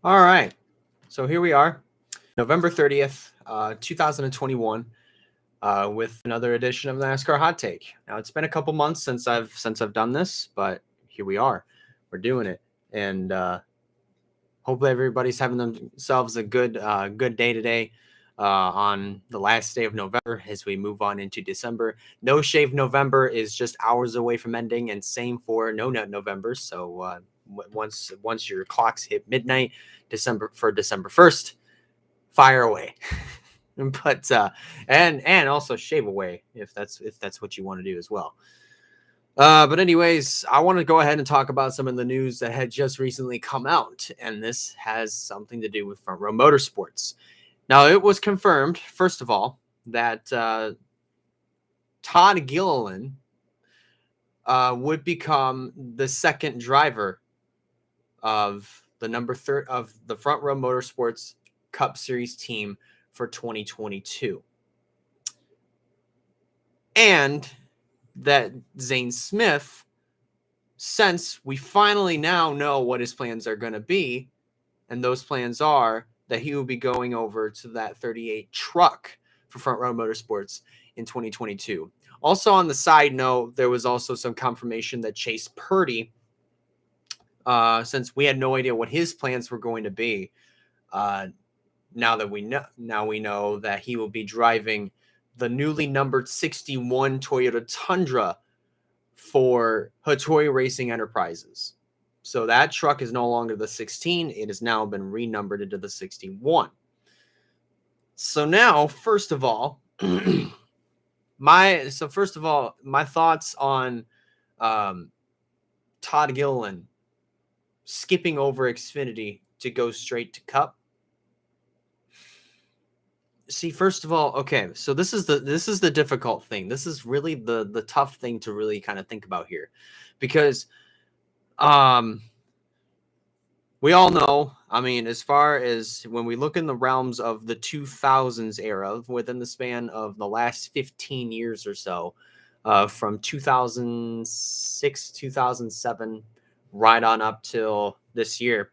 All right. So here we are, November 30th, 2021, with another edition of NASCAR Hot Take. Now it's been a couple months since I've done this, but here we are. We're doing it, and hopefully everybody's having themselves a good day today. On the last day of November, as we move on into December. No Shave November is just hours away from ending, and same for No Nut November. So once your clocks hit midnight, December 1st, fire away. but and also shave away if that's what you want to do as well. But anyways, I want to go ahead and talk about some of the news that had just recently come out, and this has something to do with Front Row Motorsports. Now, it was confirmed, first of all, that Todd Gilliland would become the second driver of the of the Front Row Motorsports Cup Series team for 2022. And that Zane Smith, since we finally now know what his plans are going to be, and those plans are that he will be going over to that 38 truck for Front Row Motorsports in 2022. Also, on the side note, there was also some confirmation that Chase Purdy, since we had no idea what his plans were going to be, now we know that he will be driving the newly numbered 61 Toyota Tundra for Hattori Racing Enterprises. So that truck is no longer the 16. It has now been renumbered into the 61. So now, first of all, my thoughts on Todd Gilliland skipping over Xfinity to go straight to Cup. See, first of all, okay, so this is the difficult thing. This is really the tough thing to really kind of think about here, because we all know, I mean, as far as when we look in the realms of the 2000s era, within the span of the last 15 years or so, from 2006, 2007, right on up till this year,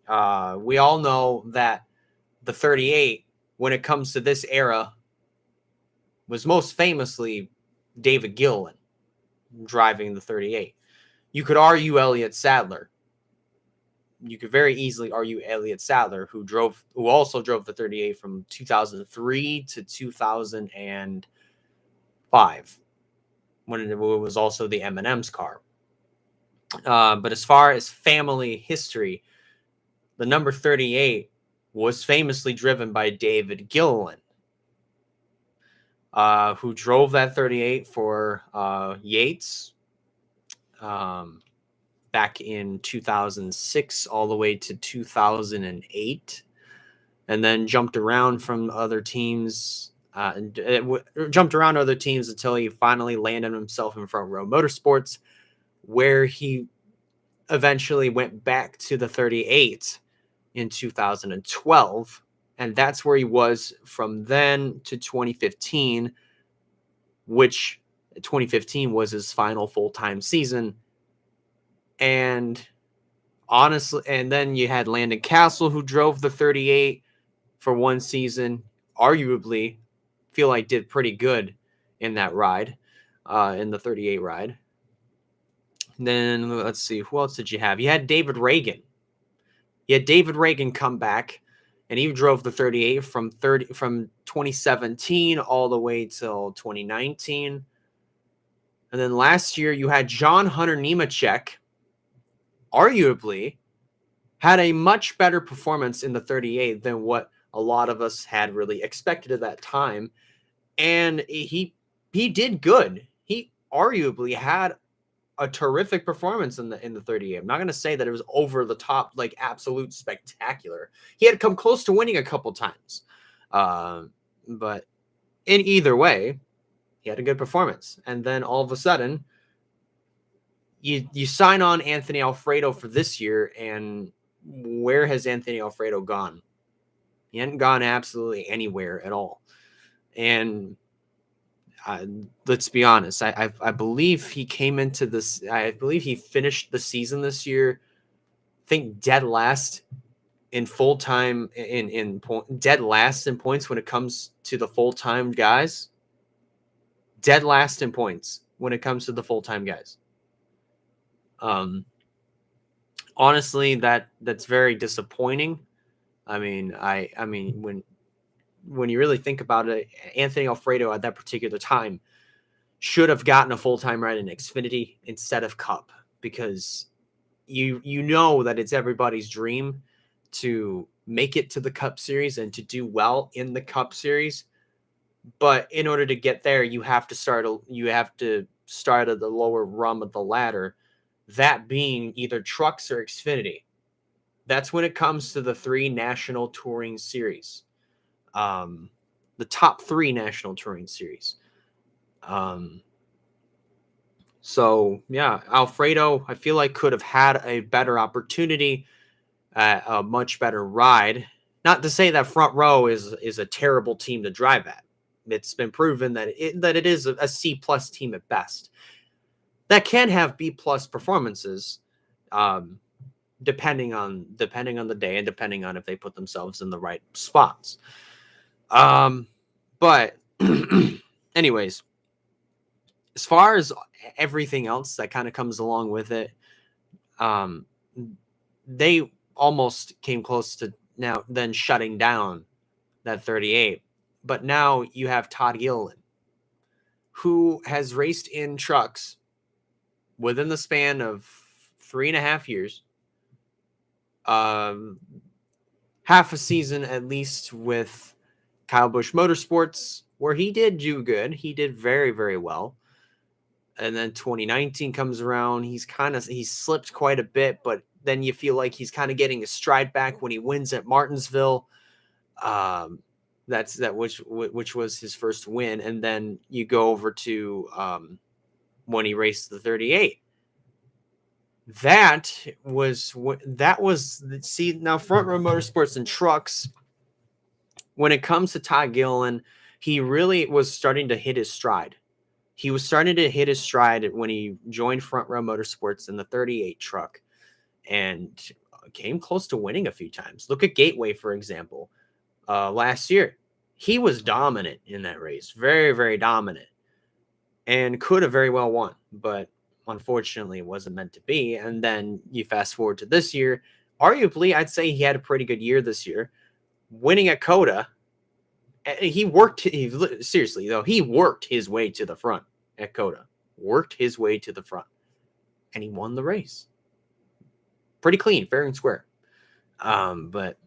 we all know that the 38, when it comes to this era, was most famously David Gilliland driving the 38. You could argue Elliott Sadler. You could very easily argue Elliott Sadler, who also drove the 38 from 2003 to 2005, when it was also the M&M's car. But as far as family history, the number 38 was famously driven by David Gilliland, who drove that 38 for Yates back in 2006 all the way to 2008, and then jumped around other teams until he finally landed himself in Front Row Motorsports, where he eventually went back to the 38 in 2012, and that's where he was from then to 2015, which 2015 was his final full-time season. And honestly, and then you had Landon Castle, who drove the 38 for one season, arguably feel like did pretty good in that ride, in the 38 ride. And then let's see, who else did you have? You had David Reagan. You had David Reagan come back, and he drove the 38 from 2017 all the way till 2019. And then last year you had John Hunter Nemechek, arguably had a much better performance in the 38 than what a lot of us had really expected at that time. And he did good. He arguably had a terrific performance in the 38. I'm not going to say that it was over the top, like absolute spectacular. He had come close to winning a couple times. But in either way, he had a good performance. And then all of a sudden, you sign on Anthony Alfredo for this year, and where has Anthony Alfredo gone? He hadn't gone absolutely anywhere at all. And let's be honest, I believe he came into this, I believe he finished the season this year, I think dead last in full-time in dead last in points when it comes to the full-time guys. Dead last in points when it comes to the full-time guys. Honestly, that's very disappointing. I mean, when you really think about it, Anthony Alfredo at that particular time should have gotten a full-time ride in Xfinity instead of Cup, because you know that it's everybody's dream to make it to the Cup Series and to do well in the Cup Series. But in order to get there, you have to start at the lower rung of the ladder, that being either trucks or Xfinity. That's when it comes to the three national touring series, the top three national touring series. So yeah, Alfredo, I feel like could have had a better opportunity, a much better ride. Not to say that Front Row is a terrible team to drive at. It's been proven that it is a C plus team at best. That can have B plus performances, depending on the day and depending on if they put themselves in the right spots. But anyways, as far as everything else that kind of comes along with it, they almost came close to now then shutting down that 38. But now you have Todd Gilliland, who has raced in trucks within the span of 3.5 years, half a season at least with Kyle Busch Motorsports, where he did do good. He did very, very well. And then 2019 comes around. He's slipped quite a bit, but then you feel like he's kind of getting his stride back when he wins at Martinsville. Which was his first win. And then you go over to when he raced the 38. See, now Front Row Motorsports and trucks, when it comes to Todd Gilliland, he really was starting to hit his stride. He was starting to hit his stride when he joined Front Row Motorsports in the 38 truck and came close to winning a few times. Look at Gateway, for example. Last year, he was dominant in that race. Very, very dominant. And could have very well won, but unfortunately it wasn't meant to be. And then you fast forward to this year. Arguably, I'd say he had a pretty good year this year, winning at COTA. He worked his way to the front at COTA. Worked his way to the front. And he won the race. Pretty clean, fair and square. But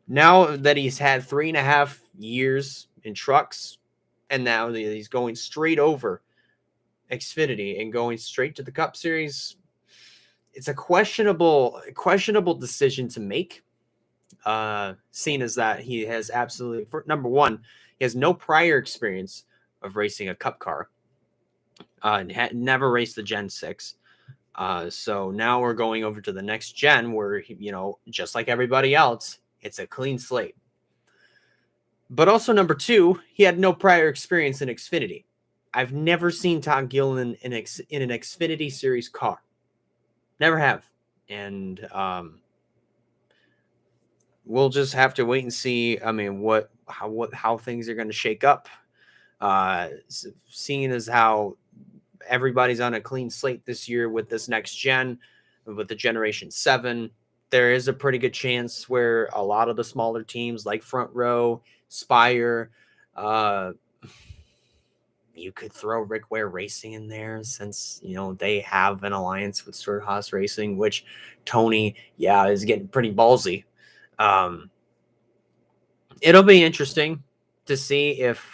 now that he's had 3.5 years in trucks, and now he's going straight over Xfinity and going straight to the Cup Series, it's a questionable decision to make. Seeing as that he has absolutely, number one, he has no prior experience of racing a Cup car. Had never raced the Gen 6. So now we're going over to the next gen where, just like everybody else, it's a clean slate. But also number two, he had no prior experience in Xfinity. I've never seen Todd Gilliland in an Xfinity Series car. Never have. And we'll just have to wait and see. I mean, how things are going to shake up. Seeing as how everybody's on a clean slate this year with this next gen, with the Generation 7, there is a pretty good chance where a lot of the smaller teams like Front Row, Spire, you could throw Rick Ware Racing in there since, they have an alliance with Stewart-Haas Racing, which Tony, is getting pretty ballsy. It'll be interesting to see if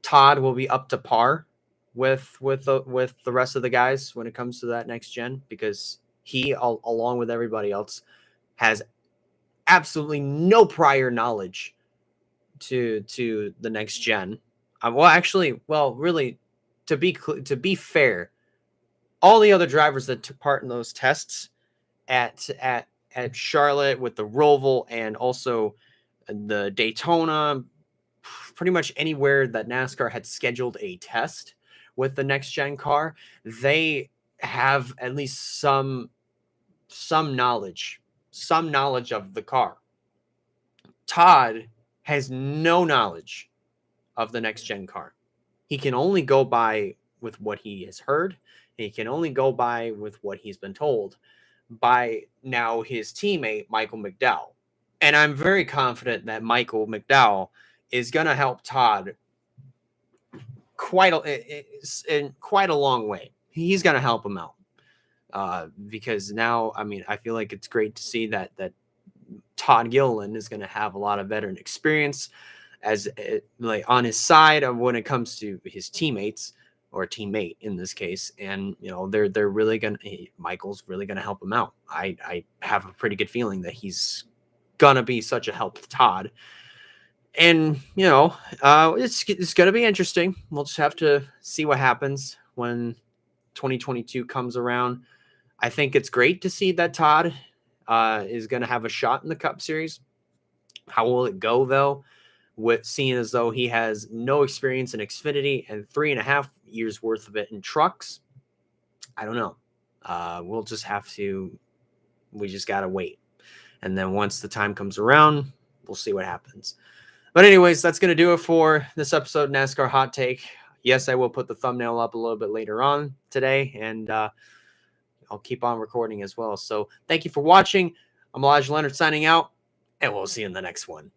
Todd will be up to par with the rest of the guys when it comes to that next gen, because he, along with everybody else, has absolutely no prior knowledge to the next gen. Really, to be fair, all the other drivers that took part in those tests at Charlotte with the Roval and also the Daytona, pretty much anywhere that NASCAR had scheduled a test with the next gen car, they have at least some knowledge, some knowledge of the car. Todd has no knowledge of the next gen car. He can only go by with what he has heard. He can only go by with what he's been told by now his teammate, Michael McDowell. And I'm very confident that Michael McDowell is going to help Todd in quite a long way. He's going to help him out because now, I mean, I feel like it's great to see that Todd Gilliland is going to have a lot of veteran experience as like on his side of when it comes to his teammates or teammate in this case. And, you know, they're really going to, Michael's really going to help him out. I have a pretty good feeling that he's going to be such a help to Todd. And, you know, it's going to be interesting. We'll just have to see what happens when 2022 comes around. I think it's great to see that Todd is going to have a shot in the Cup Series. How will it go, though? With seeing as though he has no experience in Xfinity and 3.5 years worth of it in trucks. I don't know. We'll just have to, we just got to wait. And then once the time comes around, we'll see what happens. But anyways, that's going to do it for this episode of NASCAR Hot Take. Yes, I will put the thumbnail up a little bit later on today, and I'll keep on recording as well. So thank you for watching. I'm Elijah Leonard signing out, and we'll see you in the next one.